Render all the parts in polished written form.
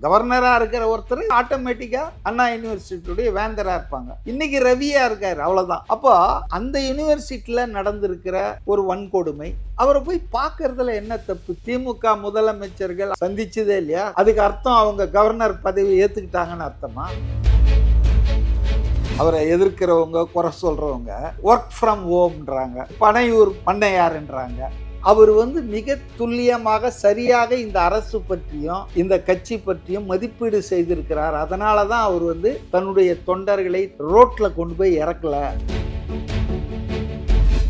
கவர்னரா இருக்கிற ஒருத்தர் ஆட்டோமேட்டிக்கா அண்ணா யூனிவர்சிட்டியுடைய வேந்தரா இருப்பாங்க. இன்னைக்கு ரவியா இருக்காரு, அவ்வளவுதான். அப்போ அந்த யூனிவர்சிட்டியில நடந்திருக்கிற ஒரு வன்கொடுமை, அவரை போய் பார்க்கறதுல என்ன தப்பு? திமுக முதலமைச்சர்கள் சந்திச்சதே இல்லையா? அதுக்கு அர்த்தம் அவங்க கவர்னர் பதவி ஏத்துக்கிட்டாங்கன்னு அர்த்தமா? அவரை எதிர்க்கிறவங்க, குறை சொல்றவங்க ஒர்க் ஃப்ரம் ஹோம்ன்றாங்க, பனையூர் பண்ணையாருன்றாங்க. அவர் மிக துல்லியமாக சரியாக இந்த அரசு பற்றியும் இந்த கட்சி பற்றியும் மதிப்பீடு செய்திருக்கிறார். அதனால தான் அவர் தன்னுடைய தொண்டர்களை ரோட்ல கொண்டு போய் இறக்கல.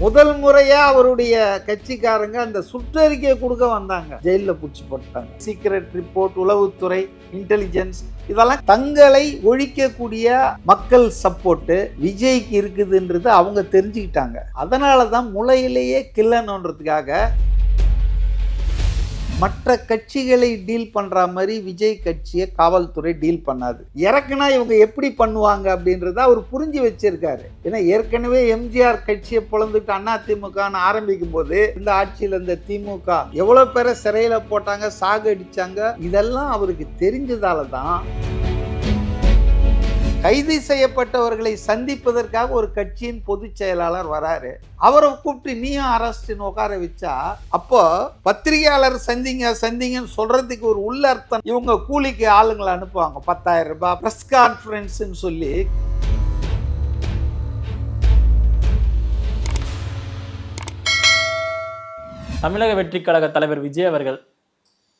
முதல் முறையா அவருடைய கட்சிக்காரங்க அந்த சுற்றறிக்கையை கொடுக்க வந்தாங்க, ஜெயில பிடிச்சி போட்டாங்க. சீக்ரெட் ரிப்போர்ட், உளவுத்துறை, இன்டெலிஜென்ஸ், இதெல்லாம் தங்களை ஒழிக்கக்கூடிய மக்கள் சப்போர்ட் விஜய்க்கு இருக்குதுன்றது அவங்க தெரிஞ்சுக்கிட்டாங்க. அதனாலதான் முளையிலேயே கில்லணுன்றதுக்காக மற்ற கட்சிகளை டீல் பண்ற மாதிரி விஜய் கட்சியை காவல்துறை டீல் பண்ணாது. இறக்குனா இவங்க எப்படி பண்ணுவாங்க அப்படின்றத அவர் புரிஞ்சு வச்சிருக்காரு. ஏன்னா ஏற்கனவே எம்ஜிஆர் கட்சியை பொழந்துட்டு அதிமுக ஆரம்பிக்கும் போது இந்த ஆட்சியில் இந்த திமுக எவ்வளவு பேரை சிறையில போட்டாங்க, சாகடிச்சாங்க, இதெல்லாம் அவருக்கு தெரிஞ்சதால தான் கைது செய்யப்பட்டவர்களை சந்திப்பதற்காக ஒரு கட்சியின் பொதுச் செயலாளர் வராரு. அவரை கூப்பிட்டு நீயும் அரஸ்ட்னு உட்கார வச்சா, அப்போ பத்திரிகையாளர் சந்திங்கன்னு சொல்றதுக்கு ஒரு உள்ள அர்த்தம். இவங்க கூலிக்கு ஆளுங்களை அனுப்புவாங்க, 10,000 ரூபாய் பிரஸ் கான்ஃபரன்ஸ் சொல்லி. தமிழக வெற்றி கழக தலைவர் விஜய் அவர்கள்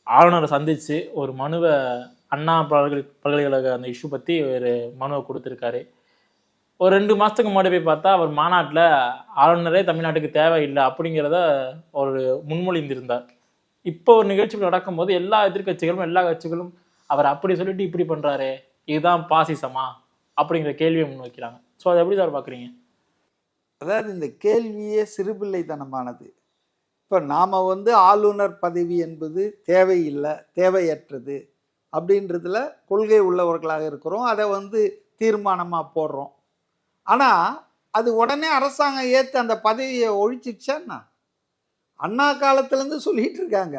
ஆளுநரை சந்திச்சு ஒரு மனுவை, அண்ணா பல்கலைக்கழக அந்த இஷ்யூ பற்றி ஒரு மனுவை கொடுத்துருக்காரு. ஒரு 2 மாதத்துக்கு முன்னாடி போய் பார்த்தா அவர் மாநாட்டில் ஆளுநரே தமிழ்நாட்டுக்கு தேவையில்லை அப்படிங்கிறத ஒரு முன்மொழிந்திருந்தார். இப்போ ஒரு நிகழ்ச்சி நடக்கும்போது எல்லா எதிர்கட்சிகளும் எல்லா கட்சிகளும் அவர் அப்படி சொல்லிட்டு இப்படி பண்ணுறாரு, இதுதான் பாசிசமா அப்படிங்கிற கேள்வியை முன்வைக்கிறாங்க. ஸோ அதை எப்படி சார் பார்க்குறீங்க? அதாவது இந்த கேள்வியே சிறுபிள்ளைத்தனமானது. இப்போ நாம் ஆளுநர் பதவி என்பது தேவையில்லை, தேவையற்றது அப்படின்றதுல கொள்கை உள்ளவர்களாக இருக்கிறோம். அதை தீர்மானமாக போடுறோம். ஆனால் அது உடனே அரசாங்கம் ஏற்று அந்த பதவியை ஒழிச்சிடுச்சான்னா, அண்ணா காலத்திலேருந்து சொல்லிட்டு இருக்காங்க.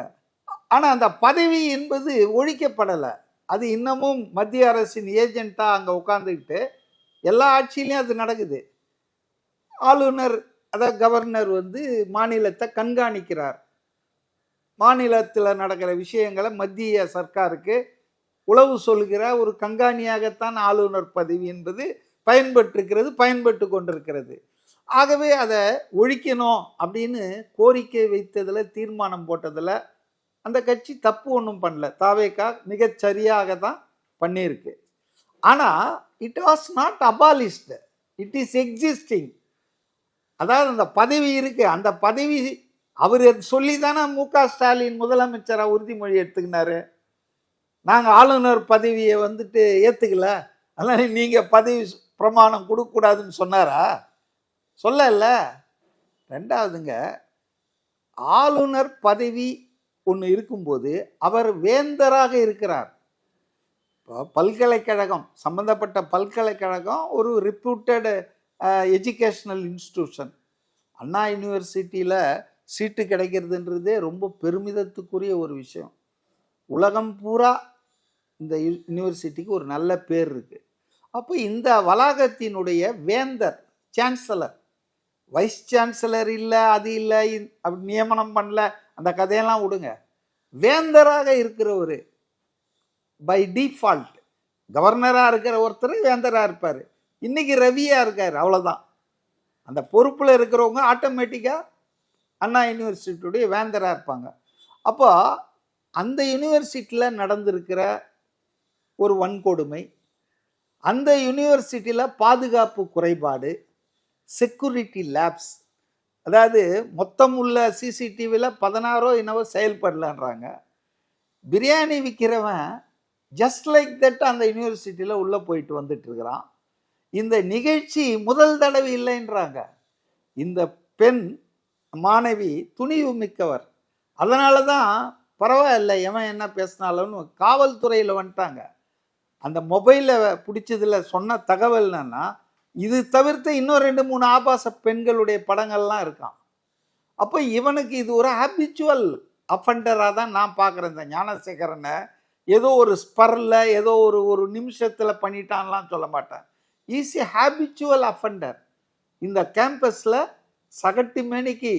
ஆனால் அந்த பதவி என்பது ஒழிக்கப்படலை. அது இன்னமும் மத்திய அரசின் ஏஜென்ட்டாக அங்கே உட்காந்துக்கிட்டு எல்லா ஆட்சியிலையும் அது நடக்குது. ஆளுநர், அதாவது கவர்னர் மாநிலத்தை கண்காணிக்கிறார். மாநிலத்தில் நடக்கிற விஷயங்களை மத்திய சர்க்காருக்கு உளவு சொல்கிற ஒரு கண்காணியாகத்தான் ஆளுநர் பதவி என்பது பயன்பட்டு கொண்டிருக்கிறது. ஆகவே அதை ஒழிக்கணும் அப்படின்னு கோரிக்கை வைத்ததில், தீர்மானம் போட்டதில் அந்த கட்சி தப்பு ஒன்றும் பண்ணல. தாவேகா மிகச்சரியாக தான் பண்ணியிருக்கு. ஆனால் it was not abolished, it is existing. அதாவது அந்த பதவி இருக்கு, அந்த பதவி அவர் சொல்லி தானே மு.க. ஸ்டாலின் முதலமைச்சராக உறுதிமொழி எடுத்துக்கினாரு. நாங்கள் ஆளுநர் பதவியை ஏற்றுக்கல, அதனால நீங்கள் பதவி பிரமாணம் கொடுக்கக்கூடாதுன்னு சொன்னாரா? சொல்லல. ரெண்டாவதுங்க, ஆளுநர் பதவி ஒன்று இருக்கும்போது அவர் வேந்தராக இருக்கிறார். இப்போ பல்கலைக்கழகம், சம்பந்தப்பட்ட பல்கலைக்கழகம் ஒரு ரிப்யூட்டட் எஜுகேஷ்னல் இன்ஸ்டிடியூஷன். அண்ணா யூனிவர்சிட்டியில் சீட்டு கிடைக்கிறதுன்றதே ரொம்ப பெருமிதத்துக்குரிய ஒரு விஷயம். உலகம் பூரா இந்த யூனிவர்சிட்டிக்கு ஒரு நல்ல பேர் இருக்குது. அப்போ இந்த வளாகத்தினுடைய வேந்தர், சான்சலர், வைஸ் சான்சலர் இல்லை, அது இல்லை, அப்படி நியமனம் பண்ணல, அந்த கதையெல்லாம் விடுங்க. வேந்தராக இருக்கிறவர் பை டிஃபால்ட், கவர்னராக இருக்கிற ஒருத்தர் வேந்தராக இருப்பார். இன்னைக்கு ரவியா இருக்கார், அவ்வளோதான். அந்த பொறுப்பில் இருக்கிறவங்க ஆட்டோமேட்டிக்காக அண்ணா யூனிவர்சிட்டியுடைய வேந்தராக இருப்பாங்க. அப்போ அந்த யூனிவர்சிட்டியில் நடந்திருக்கிற ஒரு வன்கொடுமை, அந்த யூனிவர்சிட்டியில் பாதுகாப்பு குறைபாடு, செக்யூரிட்டி லேப்ஸ், அதாவது மொத்தம் உள்ள சிசிடிவியில் 16 என்னவோ செயல்படலான்றாங்க. பிரியாணி விற்கிறவன் ஜஸ்ட் லைக் தட் அந்த யூனிவர்சிட்டியில் உள்ளே போயிட்டு வந்துட்டு இருக்கிறான். இந்த நிகழ்ச்சி முதல் தடவை இல்லைன்றாங்க. இந்த பெண் மாணவி துணிவு மிக்கவர், அதனால தான் பரவாயில்ல எவன் என்ன பேசினாலும் காவல்துறையில் வந்துட்டாங்க. அந்த மொபைலில் பிடிச்சதில் சொன்ன தகவல் என்னன்னா, இது தவிர்த்து இன்னும் 2-3 ஆபாச பெண்களுடைய படங்கள்லாம் இருக்கான். அப்போ இவனுக்கு இது ஒரு ஹேபிச்சுவல் அஃபண்டராக தான் நான் பார்க்குறேன். இந்த ஞானசேகரனை ஏதோ ஒரு ஸ்பர்ல ஏதோ ஒரு நிமிஷத்துல பண்ணிட்டான்லாம் சொல்ல மாட்டேன். Is a habitual offender. இந்த கேம்பஸ்ல சகட்டு மேனிக்கு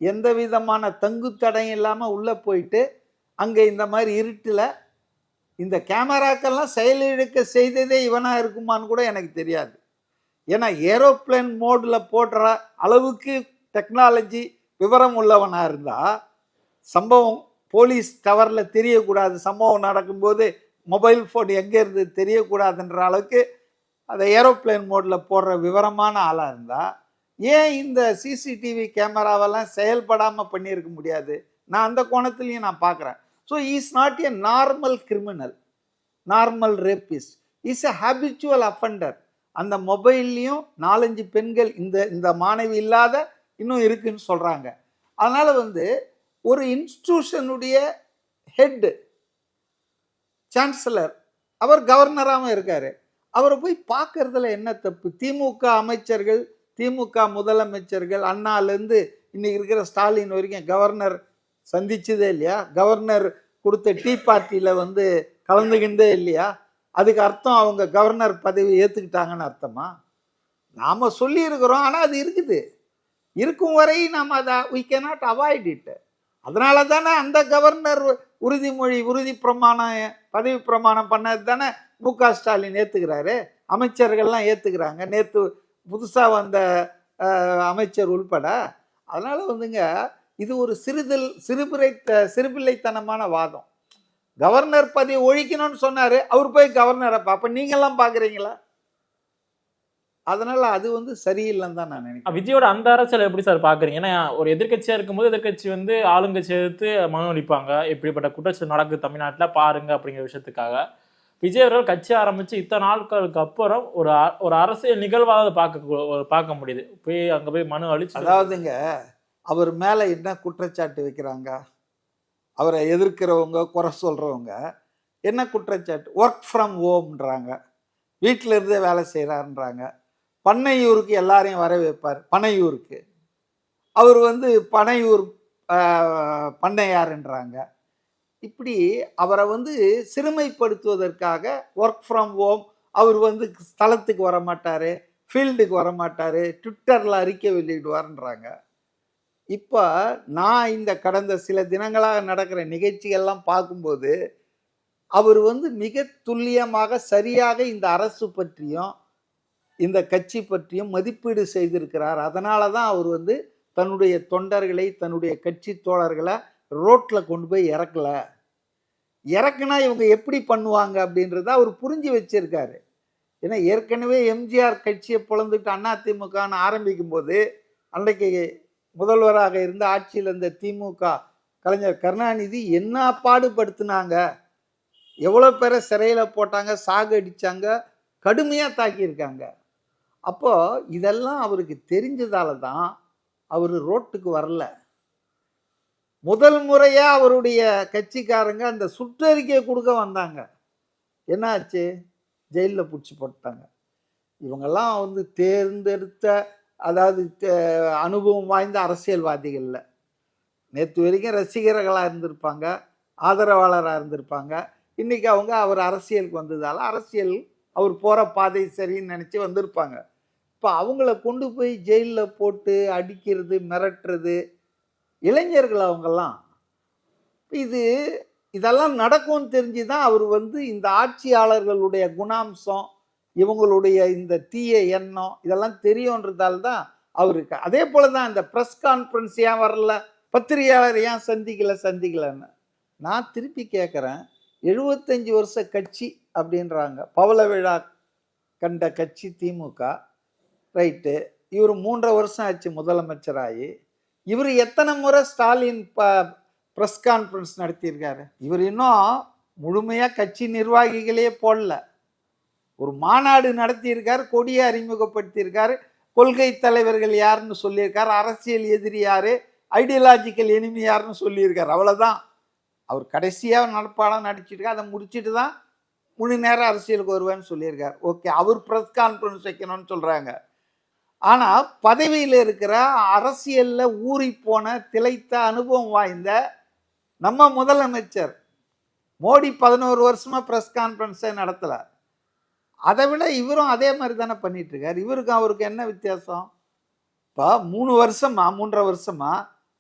எந்த விதமான தங்கு தடையும் இல்லாம உள்ள போயிட்டு அங்க இந்த மாதிரி இருட்டுல இந்த கேமராக்கெல்லாம் செயலிழக்க செய்ததே இவனா இருக்குமான்னு கூட எனக்கு தெரியாது. ஏன்னா ஏரோப்ளேன் மோட்ல போடுற அளவுக்கு டெக்னாலஜி விவரம் உள்ளவனா இருந்தா சம்பவம் போலீஸ் டவர்ல தெரியக்கூடாது, சம்பவம் நடக்கும்போது மொபைல் ஃபோன் எங்கே இருந்து தெரியக்கூடாதுன்ற அளவுக்கு அதை ஏரோப்ளேன் மோடில் போடுற விவரமான ஆளாக இருந்தால் ஏன் இந்த சிசிடிவி கேமராவெல்லாம் செயல்படாமல் பண்ணியிருக்க முடியாது? நான் அந்த கோணத்துலையும் நான் பார்க்குறேன். So is not a normal criminal, normal rapist, is a habitual offender. அந்த மொபைல்லையும் 4-5 பெண்கள் இந்த மாணவி இல்லாத இன்னும் இருக்குன்னு சொல்கிறாங்க. அதனால் ஒரு இன்ஸ்டிடியூஷனுடைய ஹெட் சான்சலர், அவர் கவர்னராகவும் இருக்காரு, அவரை போய் பார்க்கறதுல என்ன தப்பு? திமுக அமைச்சர்கள், திமுக முதலமைச்சர்கள், அண்ணாலேருந்து இன்னைக்கு இருக்கிற ஸ்டாலின் வரைக்கும் கவர்னர் சந்திச்சதே இல்லையா? கவர்னர் கொடுத்த டீ பார்ட்டியில் கலந்துகின்றே இல்லையா? அதுக்கு அர்த்தம் அவங்க கவர்னர் பதவி ஏற்றுக்கிட்டாங்கன்னு அர்த்தமா? நாம் சொல்லியிருக்கிறோம், ஆனால் அது இருக்குது. இருக்கும் வரை நாம் அதை we cannot avoid it. அதனால தானே அந்த கவர்னர் உறுதி பிரமாணம் பதவி பிரமாணம் பண்ணது தானே மு.க. ஸ்டாலின் ஏற்றுக்கிறாரு, அமைச்சர்கள்லாம் ஏற்றுக்கிறாங்க, நேற்று புதுசாக வந்த அமைச்சர் உள்பட. அதனால் இது ஒரு சிறுபிள்ளைத்தனமான வாதம். கவர்னர் பதவி ஒழிக்கணும்னு சொன்னார், அவர் போய் கவர்னரை அப்போ நீங்கள்லாம் பார்க்குறீங்களா? அதனால அது சரியில்லைன்னு தான் நான் நினைக்கிறேன். விஜயோட அந்த அரசியல் எப்படி சார் பாக்குறீங்க? ஏன்னா ஒரு எதிர்கட்சியா இருக்கும்போது எதிர்கட்சி ஆளுங்கட்சி எதிர்த்து மனு அளிப்பாங்க, இப்படிப்பட்ட குற்றச்சாட்டு நடக்குது தமிழ்நாட்டில் பாருங்க அப்படிங்கிற விஷயத்துக்காக. விஜய் அவர்கள் கட்சி ஆரம்பிச்சு இத்தனை நாட்களுக்கு அப்புறம் ஒரு அரசியல் நிகழ்வாக பார்க்க முடியுது. போய் அங்க போய் மனு அளிச்சு, அதாவதுங்க அவர் மேல என்ன குற்றச்சாட்டு வைக்கிறாங்க? அவரை எதிர்க்கிறவங்க, குறை சொல்றவங்க என்ன குற்றச்சாட்டு? ஒர்க் ஃப்ரம் ஹோம்ன்றாங்க, வீட்டில இருந்தே வேலை செய்யறாருன்றாங்க. பண்ணையூருக்கு எல்லாரையும் வர வைப்பார், பனையூருக்கு அவர் பனையூர் பண்ணையாருன்றாங்க. இப்படி அவரை சிறுமைப்படுத்துவதற்காக ஒர்க் ஃப்ரம் ஹோம், அவர் ஸ்தலத்துக்கு வர மாட்டார், ஃபீல்டுக்கு வர மாட்டார், ட்விட்டரில் அறிக்கை வெளியிடுவார்ன்றாங்க. இப்போ நான் இந்த கடந்த சில தினங்களாக நடக்கிற நிகழ்ச்சிகள்லாம் பார்க்கும்போது அவர் மிக துல்லியமாக சரியாக இந்த அரசு பற்றியும் இந்த கட்சி பற்றியும் மதிப்பீடு செய்திருக்கிறார். அதனால தான் அவர் தன்னுடைய தொண்டர்களை, தன்னுடைய கட்சி தோழர்களை ரோட்டில் கொண்டு போய் இறக்குனா இவங்க எப்படி பண்ணுவாங்க அப்படின்றத அவர் புரிஞ்சு வச்சிருக்காரு. ஏன்னா ஏற்கனவே எம்ஜிஆர் கட்சியை பிளந்துட்டு அதிமுகன்னு ஆரம்பிக்கும் போது அன்றைக்கு முதல்வராக இருந்த ஆட்சியில் இருந்த திமுக கலைஞர் கருணாநிதி என்ன பாடுபடுத்தினாங்க, எவ்வளோ பேரை சிறையில் போட்டாங்க, சாகடிச்சாங்க, கடுமையாக தாக்கியிருக்காங்க. அப்போ இதெல்லாம் அவருக்கு தெரிஞ்சதால தான் அவர் ரோட்டுக்கு வரல. முதல் முறையா அவருடைய கட்சிக்காரங்க அந்த சுற்றறிக்கை கொடுக்க வந்தாங்க. என்ன ஆச்சு? ஜெயிலில் பிடிச்சி போட்டாங்க. இவங்கெல்லாம் தேர்ந்தெடுத்த, அதாவது அனுபவம் வாய்ந்த அரசியல்வாதிகள்ல நேற்று வரைக்கும் ரசிகர்களாக இருந்திருப்பாங்க, ஆதரவாளராக இருந்திருப்பாங்க. இன்னைக்கு அவர் அரசியலுக்கு வந்ததால அரசியல் அவர் போகிற பாதை சரின்னு நினச்சி வந்திருப்பாங்க. இப்போ அவங்கள கொண்டு போய் ஜெயிலில் போட்டு அடிக்கிறது, மிரட்டுறது, இளைஞர்கள் அவங்கெல்லாம் இதெல்லாம் நடக்கும்னு தெரிஞ்சு தான் அவர் இந்த ஆட்சியாளர்களுடைய குணாம்சம், இவங்களுடைய இந்த தீய எண்ணம் இதெல்லாம் தெரியும்ன்றதால தான் அவருக்கு. அதே போல தான் இந்த ப்ரெஸ் கான்ஃபரன்ஸ் ஏன் வரல, பத்திரிகையாளர் ஏன் சந்திக்கலன்னு நான் திருப்பி கேட்குறேன். 75 வருஷ கட்சி அப்படின்றாங்க, பவள விழா கண்ட கட்சி திமுக, ரைட்டு. இவர் 3.5 வருஷம் ஆச்சு முதலமைச்சராகி. இவர் எத்தனை முறை ஸ்டாலின் ப்ரெஸ் கான்ஃபரன்ஸ் நடத்தியிருக்காரு? இவர் இன்னும் முழுமையாக கட்சி நிர்வாகிகளே போடல. ஒரு மாநாடு நடத்தியிருக்காரு, கொடியை அறிமுகப்படுத்தியிருக்காரு, கொள்கை தலைவர்கள் யாருன்னு சொல்லியிருக்காரு, அரசியல் எதிரி யாரு, ஐடியாலஜிக்கல் எனிமி யாருன்னு சொல்லியிருக்காரு. அவ்வளோதான். அவர் கடைசியாக நடப்பாளம் நடிச்சிருக்காரு. அதை முடிச்சுட்டு தான் முழு நேரம் அரசியலுக்கு வருவேன்னு சொல்லியிருக்காரு. ஓகே, அவர் ப்ரெஸ் கான்ஃபரன்ஸ் வைக்கணும்னு சொல்கிறாங்க. ஆனால் பதவியில் இருக்கிற அரசியலில் ஊறி போன திளைத்த அனுபவம் வாய்ந்த நம்ம முதலமைச்சர் மோடி 11 வருஷமா பிரஸ் கான்ஃபரன்ஸே நடத்தல. அதை விட இவரும் அதே மாதிரி தானே பண்ணிட்டு இருக்காரு. இவருக்கும் அவருக்கு என்ன வித்தியாசம்? இப்போ 3 வருஷமா 3.5 வருஷமா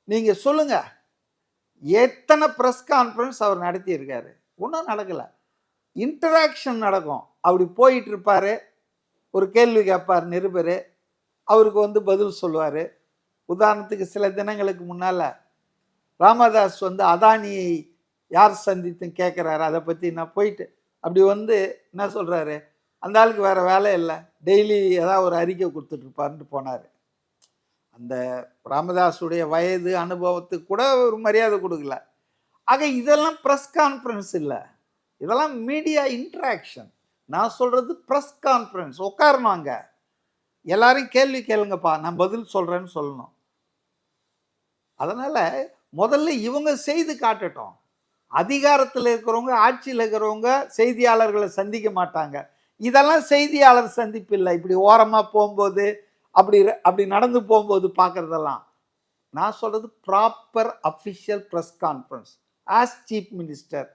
நீங்க சொல்லுங்க, எத்தனை பிரஸ் கான்ஃபரன்ஸ் அவர் நடத்தி இருக்காரு? ஒன்றும் நடக்கல. இன்டராக்ஷன் நடக்கும். அப்படி போயிட்டு இருப்பாரு, ஒரு கேள்வி கேட்பார் நிருபர், அவருக்கு வந்து பதில் சொல்லுவார். உதாரணத்துக்கு சில தினங்களுக்கு முன்னால ராமதாஸ் வந்து அதானியை யார் சந்தித்து கேட்குறாரு, அதை பற்றி நான் போயிட்டு அப்படி வந்து என்ன சொல்கிறாரு, அந்த ஆளுக்கு வேறு வேலை இல்லை, டெய்லி ஏதாவது ஒரு அறிக்கை கொடுத்துட்டு இருப்பாருன்ட்டு போனார். அந்த ராமதாஸுடைய வயது அனுபவத்துக்கு கூட ஒரு மரியாதை கொடுக்கல. ஆக இதெல்லாம் ப்ரெஸ் கான்ஃபரன்ஸ் இல்லை, இதெல்லாம் மீடியா இன்ட்ராக்ஷன். நான் சொல்கிறது ப்ரெஸ் கான்ஃபரன்ஸ். உட்காரணும், அங்கே எல்லாரையும் கேள்வி கேளுங்கப்பா, நான் பதில் சொல்கிறேன்னு சொல்லணும். அதனால் முதல்ல இவங்க செய்து காட்டட்டும். அதிகாரத்தில் இருக்கிறவங்க, ஆட்சியில் இருக்கிறவங்க செய்தியாளர்களை சந்திக்க மாட்டாங்க. இதெல்லாம் செய்தியாளர் சந்திப்பு இல்லை. இப்படி ஓரமாக போகும்போது அப்படி நடந்து போகும்போது பார்க்குறதெல்லாம். நான் சொல்கிறது proper official press conference. As chief minister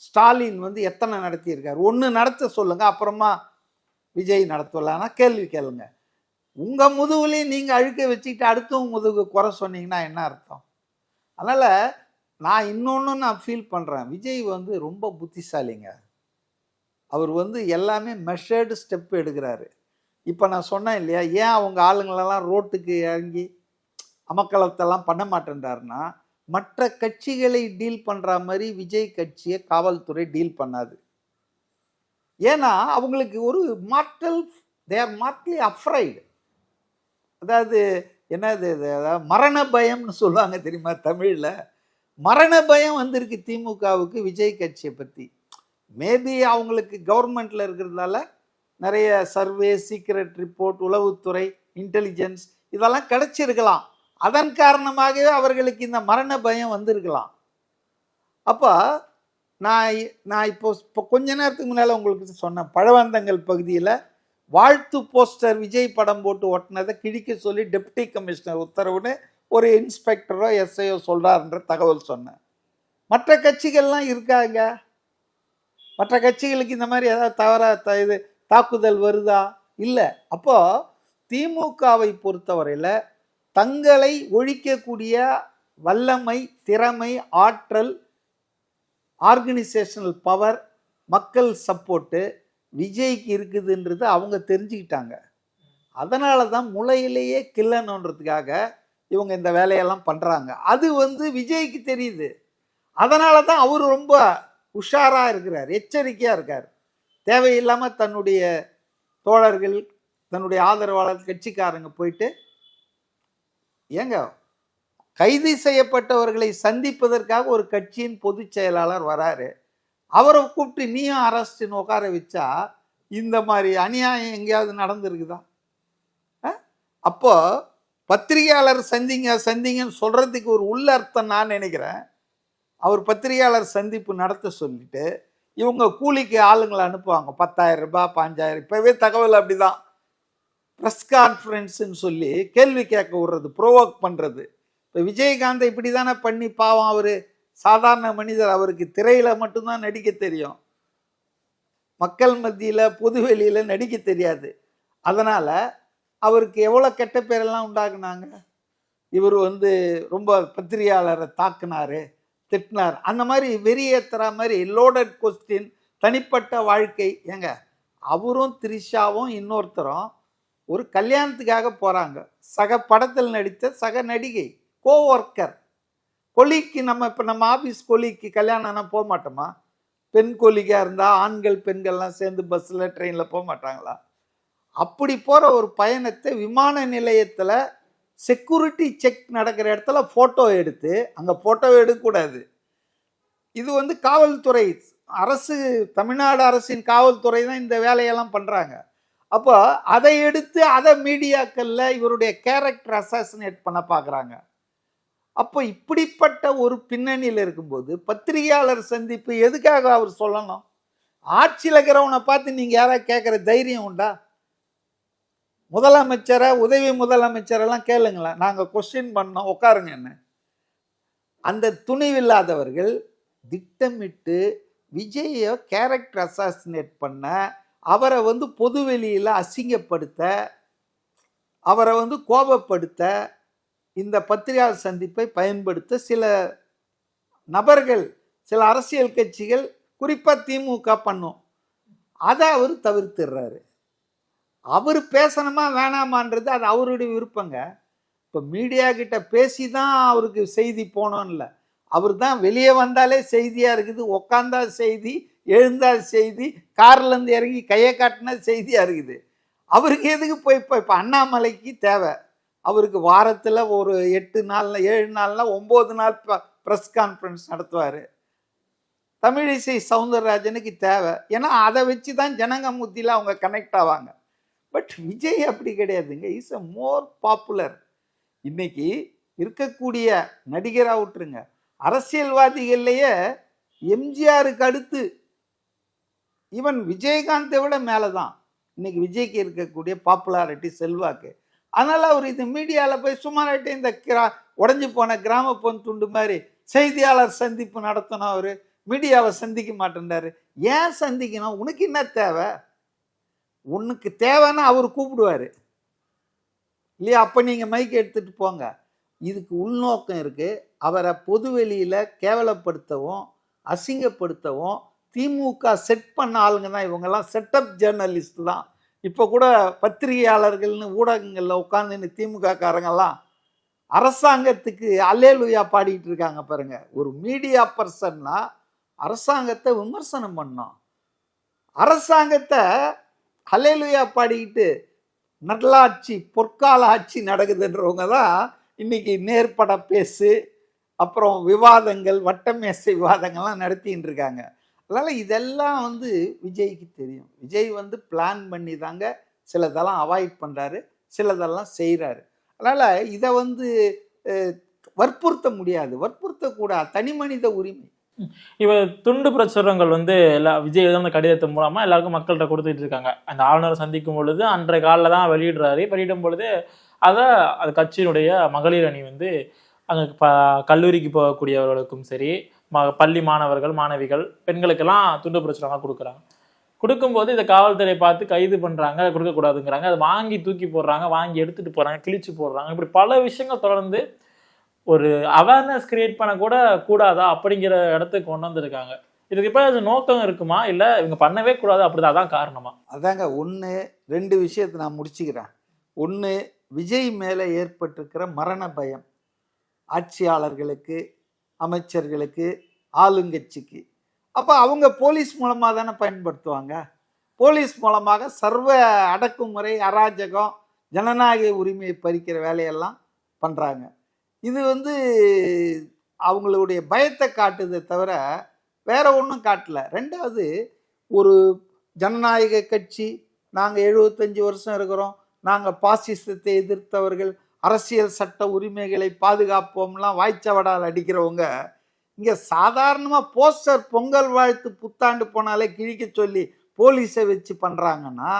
Stalin வந்து எத்தனை நடத்தியிருக்காரு? 1 நடத்த சொல்லுங்கள், அப்புறமா விஜய் நடத்தலான்னா கேள்வி கேளுங்க. உங்கள் முதுகுலையும் நீங்கள் அழுக்க வச்சுக்கிட்டு அடுத்தவங்க முதுகு குறை சொன்னீங்கன்னா என்ன அர்த்தம்? அதனால் நான் இன்னொன்று ஃபீல் பண்ணுறேன், விஜய் வந்து ரொம்ப புத்திசாலிங்க. அவர் வந்து எல்லாமே மெஷர்டு ஸ்டெப் எடுக்கிறாரு. இப்போ நான் சொன்னேன் இல்லையா, ஏன் அவங்க ஆளுங்களெல்லாம் ரோட்டுக்கு இறங்கி அமக்களத்தெல்லாம் பண்ண மாட்டேன்றாருன்னா, மற்ற கட்சிகளை டீல் பண்ணுற மாதிரி விஜய் கட்சியை காவல்துறை டீல் பண்ணாது. ஏன்னா அவங்களுக்கு ஒரு தே ஆர் மார்ட்லி அஃப்ரைடு. அதாவது என்னது, அதாவது மரண பயம்னு சொல்லுவாங்க தெரியுமா தமிழில். மரண பயம் வந்திருக்கு திமுகவுக்கு விஜய் கட்சியை பற்றி. மேபி அவங்களுக்கு கவர்மெண்ட்டில் இருக்கிறதால நிறைய சர்வே, சீக்ரெட் ரிப்போர்ட், உளவுத்துறை, இன்டெலிஜென்ஸ் இதெல்லாம் கிடைச்சிருக்கலாம். அதன் காரணமாகவே அவர்களுக்கு இந்த மரண பயம் வந்திருக்கலாம். அப்போ நான் இப்போ கொஞ்ச நேரத்துக்கு முன்னால் உங்களுக்கு சொன்னேன், பழவந்தங்கள் பகுதியில் வாழ்த்து போஸ்டர் விஜய் படம் போட்டு ஒட்டினதை கிழிக்க சொல்லி டெப்டி கமிஷனர் உத்தரவுன்னு ஒரு இன்ஸ்பெக்டரோ எஸ்ஐயோ சொல்கிறாருன்ற தகவல் சொன்னேன். மற்ற கட்சிகள்லாம் இருக்காங்க, மற்ற கட்சிகளுக்கு இந்த மாதிரி ஏதாவது இது தாக்குதல் வருதா? இல்லை. அப்போ திமுகவை பொறுத்தவரையில் தங்களை ஒழிக்கக்கூடிய வல்லமை, திறமை, ஆற்றல், ஆர்கனைசேஷனல் பவர், மக்கள் சப்போர்ட்டு விஜய்க்கு இருக்குதுன்றது அவங்க தெரிஞ்சுக்கிட்டாங்க. அதனால தான் முளையிலேயே கில்லணுன்றதுக்காக இவங்க இந்த வேலையெல்லாம் பண்ணுறாங்க. அது வந்து விஜய்க்கு தெரியுது. அதனால தான் அவர் ரொம்ப உஷாராக இருக்கிறார், எச்சரிக்கையாக இருக்கார். தேவையில்லாமல் தன்னுடைய தோழர்கள், தன்னுடைய ஆதரவாளர், கட்சிக்காரங்க போயிட்டு ஏங்க கைது செய்யப்பட்டவர்களை சந்திப்பதற்காக ஒரு கட்சியின் பொதுச் செயலாளர் வராரு, அவரை கூப்பிட்டு நீயும் அரஸ்ட்னு உட்கார வச்சா இந்த மாதிரி அநியாயம் எங்கேயாவது நடந்திருக்குதா? அப்போ பத்திரிகையாளர் சந்திங்கன்னு சொல்றதுக்கு ஒரு உள்ள அர்த்தம் நான் நினைக்கிறேன். அவர் பத்திரிகையாளர் சந்திப்பு நடத்த சொல்லிட்டு இவங்க கூலிக்கு ஆளுங்களை அனுப்புவாங்க, 10,000 ரூபாய், 5,000. இப்போவே தகவல் அப்படிதான். ப்ரெஸ் கான்ஃபரன்ஸ்ன்னு சொல்லி கேள்வி கேட்க விடுறது, ப்ரோவோக் பண்ணுறது. இப்போ விஜயகாந்தை இப்படி தானே பண்ணி, பாவம் அவர் சாதாரண மனிதர், அவருக்கு திரையில் மட்டும்தான் நடிக்க தெரியும், மக்கள் மத்தியில் பொதுவெளியில் நடிக்க தெரியாது. அதனால் அவருக்கு எவ்வளோ கெட்ட பேரெல்லாம் உண்டாக்குனாங்க. இவர் வந்து ரொம்ப பத்திரிகையாளரை தாக்குனாரு, திட்டினார், அந்த மாதிரி வெறியேற்றுற மாதிரி லோடட் கொஸ்டின், தனிப்பட்ட வாழ்க்கை. ஏங்க அவரும் திரிஷாவும் இன்னொருத்தரும் ஒரு கல்யாணத்துக்காக போகிறாங்க. சக படத்தில் நடித்த சக நடிகை, கோவொர்க்கர், கொலிக்கு. இப்போ நம்ம ஆஃபீஸ் கொலிக்கு கல்யாணம்னா போக மாட்டோமா? பெண் கொலிக்காக இருந்தால் ஆண்கள் பெண்கள்லாம் சேர்ந்து பஸ்ஸில் ட்ரெயினில் போக மாட்டாங்களா? அப்படி போகிற ஒரு பயணத்தை விமான நிலையத்தில் செக்யூரிட்டி செக் நடக்கிற இடத்துல ஃபோட்டோ எடுத்து, அங்கே ஃபோட்டோ எடுக்கக்கூடாது. இது வந்து காவல்துறை, அரசு, தமிழ்நாடு அரசின் காவல்துறை தான் இந்த வேலையெல்லாம் பண்ணுறாங்க. அப்போ அதை எடுத்து அதை மீடியாக்களில் இவருடைய கேரக்டர் அசாசினேட் பண்ண பார்க்குறாங்க. அப்போ இப்படிப்பட்ட ஒரு பின்னணியில் இருக்கும்போது பத்திரிகையாளர் சந்திப்பு எதுக்காக அவர் சொல்லணும்? ஆட்சியில் இருக்கிறவனை பார்த்து நீங்கள் யாராவது கேட்குற தைரியம் உண்டா? முதலமைச்சரை, உதவி முதலமைச்சரெல்லாம் கேளுங்களேன், நாங்கள் கொஸ்டின் பண்ணோம், உட்காருங்க என்ன. அந்த துணிவில்லாதவர்கள் திட்டமிட்டு விஜயை கேரக்டர் அசாசினேட் பண்ண, அவரை வந்து பொதுவெளியில் அசிங்கப்படுத்த, அவரை வந்து கோபப்படுத்த, இந்த பத்திரிகையாளர் சந்திப்பை பயன்படுத்த சில நபர்கள், சில அரசியல் கட்சிகள், குறிப்பாக திமுக பண்ணும். அதை அவர் தவிர்த்துடுறாரு. அவர் பேசணுமா வேணாமான்றது அது அவருடைய விருப்பங்க. இப்போ மீடியா கிட்ட பேசி தான் அவருக்கு செய்தி போனோம் இல்லை, அவர் தான் வெளியே வந்தாலே செய்தியாக இருக்குது, உக்காந்தா செய்தி, எழுந்தால் செய்தி, கார்லேருந்து இறங்கி கையை காட்டினா செய்தியாக இருக்குது. அவருக்கு எதுக்கு போய் இப்போ அண்ணாமலைக்கு தேவை, அவருக்கு வாரத்தில் ஒரு 8 நாள் 7 நாள்னா 9 நாள் ப்ரெஸ் கான்ஃபரன்ஸ் நடத்துவார். தமிழிசை சவுந்தரராஜனுக்கு தேவை, ஏன்னா அதை வச்சு தான் ஜனங்க முத்தியில் அவங்க கனெக்ட் ஆவாங்க. பட் விஜய் அப்படி கிடையாதுங்க. Is a more popular. இன்னைக்கு இருக்கக்கூடிய நடிகராக விட்டுருங்க, அரசியல்வாதிகள்லேயே எம்ஜிஆருக்கு அடுத்து ஈவன் விஜயகாந்தை விட மேலே தான் இன்னைக்கு விஜய்க்கு இருக்கக்கூடிய பாப்புலாரிட்டி, செல்வாக்கு. அதனால் அவர் இந்த மீடியாவில் போய் சும்மாட்டு இந்த உடஞ்சி போன கிராம பொன் துண்டு மாதிரி செய்தியாளர் சந்திப்பு நடத்தணும். அவர் மீடியாவை சந்திக்க மாட்டேன்றாரு. ஏன் சந்திக்கணும்? உனக்கு என்ன தேவை? உனக்கு தேவைன்னா அவர் கூப்பிடுவார் இல்லையா? அப்போ நீங்கள் மைக் எடுத்துகிட்டு போங்க. இதுக்கு உள்நோக்கம் இருக்குது. அவரை பொதுவெளியில் கேவலப்படுத்தவும் அசிங்கப்படுத்தவும் திமுக செட் பண்ண ஆளுங்க தான் இவங்கெல்லாம். செட்டப் ஜேர்னலிஸ்ட் தான். இப்போ கூட பத்திரிகையாளர்கள்னு ஊடகங்களில் உட்காந்துன்னு திமுக காரங்கெல்லாம் அரசாங்கத்துக்கு அல்லேலூயா பாடிட்டு இருக்காங்க பாருங்க. ஒரு மீடியா பர்சன்னா அரசாங்கத்தை விமர்சனம் பண்ணோம். அரசாங்கத்தை அல்லேலூயா பாடிக்கிட்டு நல்லாட்சி, பொற்கால ஆட்சி நடக்குதுன்றவங்க தான் இன்னைக்கு நேர்பட பேசு, அப்புறம் விவாதங்கள், வட்டமேசை விவாதங்கள்லாம் நடத்தின்னு இருக்காங்க. அதனால் இதெல்லாம் வந்து விஜய்க்கு தெரியும். விஜய் வந்து பிளான் பண்ணி தாங்க சிலதெல்லாம் அவாய்ட் பண்ணுறாரு, சிலதெல்லாம் செய்கிறாரு. அதனால் இதை வந்து வற்புறுத்த முடியாது, வற்புறுத்தக்கூடாது. தனி மனித உரிமை. இவர் துண்டு பிரசுரங்கள் வந்து விஜய் எழுதின கடிதத்தின் மூலமா எல்லாருக்கும் மக்கள்கிட்ட கொடுத்துட்டு இருக்காங்க. அந்த ஆளுநரை சந்திக்கும் பொழுது அன்றைய காலில் தான் வெளியிடுறாரு. வெளியிடும் பொழுது அதை அது கட்சியினுடைய மகளிர் அணி வந்து அங்கே கல்லூரிக்கு போகக்கூடியவர்களுக்கும் சரி, பள்ளி மாணவர்கள் மாணவிகள் பெண்களுக்கெல்லாம் துண்டு பிரசுரமாக கொடுக்குறாங்க. கொடுக்கும்போது இதை காவல்துறை பார்த்து கைது பண்ணுறாங்க, கொடுக்கக்கூடாதுங்கிறாங்க. அதை வாங்கி தூக்கி போடுறாங்க, வாங்கி எடுத்துகிட்டு போகிறாங்க, கிழிச்சு போடுறாங்க. இப்படி பல விஷயங்கள் தொடர்ந்து ஒரு அவேர்னஸ் கிரியேட் பண்ண கூட கூடாதா அப்படிங்கிற இடத்துக்கு கொண்டு வந்திருக்காங்க. இதுக்கு இப்போ அது நோக்கம் இருக்குமா, இல்லை இவங்க பண்ணவே கூடாது அப்படிதான் அதான் காரணமா? அதாங்க. 2 விஷயத்தை நான் முடிச்சுக்கிறேன். 1, விஜய் மேலே ஏற்பட்டிருக்கிற மரண பயம் ஆட்சியாளர்களுக்கு, அமைச்சர்களுக்கு, ஆளுங்கட்சிக்கு. அப்போ அவங்க போலீஸ் மூலமாக தானே பயன்படுத்துவாங்க. போலீஸ் மூலமாக சர்வ அடக்குமுறை, அராஜகம், ஜனநாயக உரிமையை பறிக்கிற வேலையெல்லாம் பண்ணுறாங்க. இது வந்து அவங்களுடைய பயத்தை காட்டுதே தவிர வேற ஒன்றும் காட்டல. 2வது, ஒரு ஜனநாயக கட்சி, நாங்கள் 75 வருஷம் இருக்கிறோம், நாங்கள் பாசிசத்தை எதிர்த்தவர்கள், அரசியல் சட்ட உரிமைகளை பாதுகாப்போம்லாம் வாய்ச்சவடால் அடிக்கிறவங்க இங்கே சாதாரணமாக போஸ்டர் பொங்கல் வாழ்த்து புத்தாண்டு போனாலே கிழிக்க சொல்லி போலீஸை வச்சு பண்ணுறாங்கன்னா,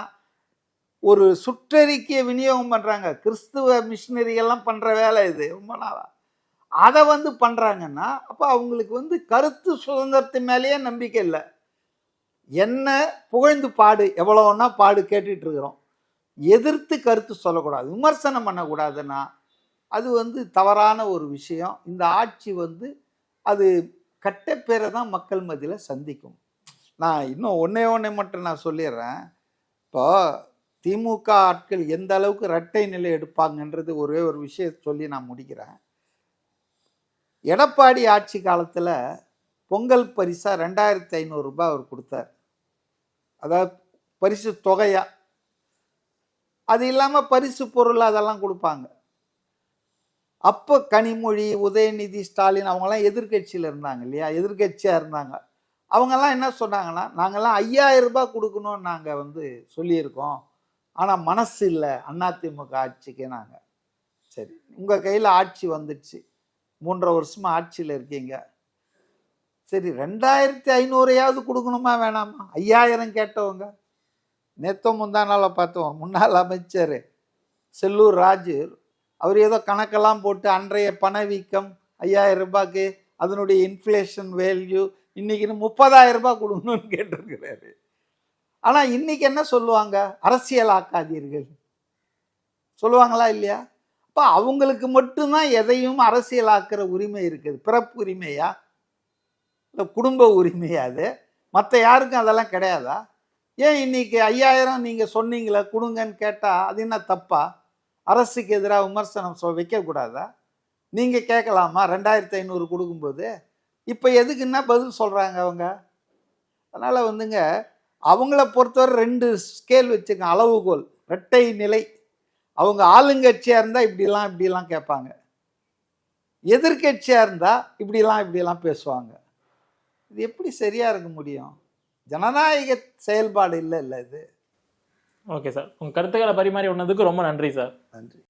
ஒரு சுற்றறிக்கையை விநியோகம் பண்ணுறாங்க. கிறிஸ்துவ மிஷினரிகள்லாம் பண்ணுற வேலை இது ரொம்ப நாளாக. அதை வந்து பண்ணுறாங்கன்னா அப்போ அவங்களுக்கு வந்து கருத்து சுதந்திரத்து மேலேயே நம்பிக்கை இல்லை. என்ன புகழ்ந்து பாடு, எவ்வளோன்னா பாடு கேட்டுட்டு இருக்கிறோம். எதிர்த்து கருத்து சொல்லக்கூடாது, விமர்சனம் பண்ணக்கூடாதுன்னா அது வந்து தவறான ஒரு விஷயம். இந்த ஆட்சி வந்து அது கட்டப்பேரை தான் மக்கள் மத்தியில் சந்திக்கும். நான் இன்னும் ஒன்றே மட்டும் நான் சொல்லிடுறேன். இப்போ திமுக ஆட்கள் எந்த அளவுக்கு இரட்டை நிலை எடுப்பாங்கன்றது ஒரே ஒரு விஷயம் சொல்லி நான் முடிக்கிறேன். எடப்பாடி ஆட்சி காலத்தில் பொங்கல் பரிசாக 2500 ரூபாய் அவர் கொடுத்தார். அதாவது பரிசு தொகையா. அது இல்லாமல் பரிசு பொருள் அதெல்லாம் கொடுப்பாங்க. அப்போ கனிமொழி, உதயநிதி, ஸ்டாலின் அவங்கெல்லாம் எதிர்கட்சியில் இருந்தாங்க இல்லையா, எதிர்கட்சியாக இருந்தாங்க. அவங்கெல்லாம் என்ன சொன்னாங்கன்னா, நாங்கள்லாம் 5000 ரூபாய் கொடுக்கணும்னு நாங்கள் வந்து சொல்லியிருக்கோம், ஆனால் மனசு இல்லை அதிமுக ஆட்சிக்கு. நாங்கள் சரி, உங்கள் கையில் ஆட்சி வந்துடுச்சு, 3.5 வருஷமாக ஆட்சியில் இருக்கீங்க, சரி 2500 கொடுக்கணுமா வேணாமா? 5000 கேட்டவங்க நேத்தோ முந்தா நாளில் பார்த்தோம். முன்னாள் அமைச்சர் செல்லூர் ராஜு அவர் ஏதோ கணக்கெல்லாம் போட்டு அன்றைய பணவீக்கம் 5000 ரூபாய்க்கு, அதனுடைய இன்ஃப்ளேஷன் வேல்யூ இன்னைக்கு 30,000 ரூபாய் கொடுக்கணும்னு கேட்டிருக்கிறாரு. ஆனா இன்னைக்கு என்ன சொல்லுவாங்க? அரசியல் ஆக்காதீர்கள் சொல்லுவாங்களா இல்லையா? அப்ப அவங்களுக்கு மட்டும்தான் எதையும் அரசியலாக்குற உரிமை இருக்குது. பிறப்பு உரிமையா இல்ல குடும்ப உரிமையா? அது மற்ற யாருக்கும் அதெல்லாம் கிடையாதா? ஏன் இன்னைக்கு 5,000 நீங்க சொன்னீங்களே கொடுங்கன்னு கேட்டா அது என்ன தப்பா? அரசுக்கு எதிராக விமர்சனம் வைக்கக்கூடாதா? நீங்க கேட்கலாமா 2,500 கொடுக்கும்போது? இப்ப எதுக்குன்னா பதில் சொல்றாங்க அவங்க. அதனால வந்துங்க அவங்கள பொறுத்தவரை 2 ஸ்கேல் வச்சுக்க, அளவுகோல், இரட்டை நிலை. அவங்க ஆளுங்கட்சியா இருந்தா இப்படிலாம் கேட்பாங்க, எதிர்கட்சியா இருந்தா இப்படிலாம் பேசுவாங்க. இது எப்படி சரியா இருக்க முடியும்? ஜனநாயக செயல்பாடு இல்லை இது. ஓகே சார், உங்க கருத்துக்களை பரிமாறி ஒன்னதுக்கு ரொம்ப நன்றி சார். நன்றி.